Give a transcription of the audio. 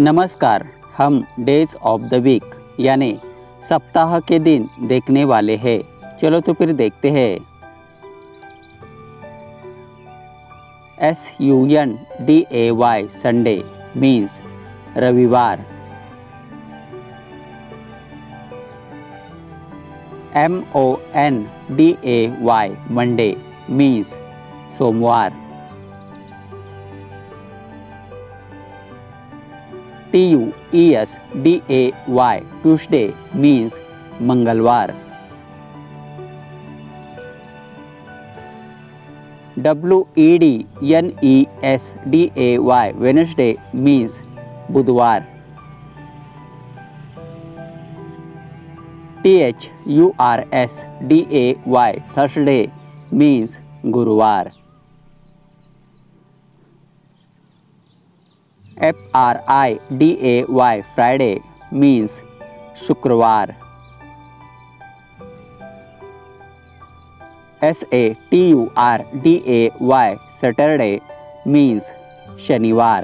नमस्कार, हम days of the weak यानी सप्ताह के दिन देखने वाले हैं। चलो तो फिर देखते हैं। SUNDAY संडे मीन्स रविवार। MONDAY मंडे मीन्स सोमवार। TUESDAY ट्यूसडे मीन्स मंगलवार। WEDNESDAY वेडनेसडे मीन्स बुधवार। THURSDAY थर्सडे मीन्स गुरुवार। FRIDAY फ्राइडे मीन्स शुक्रवार। SATURDAY सैटरडे मीन्स शनिवार।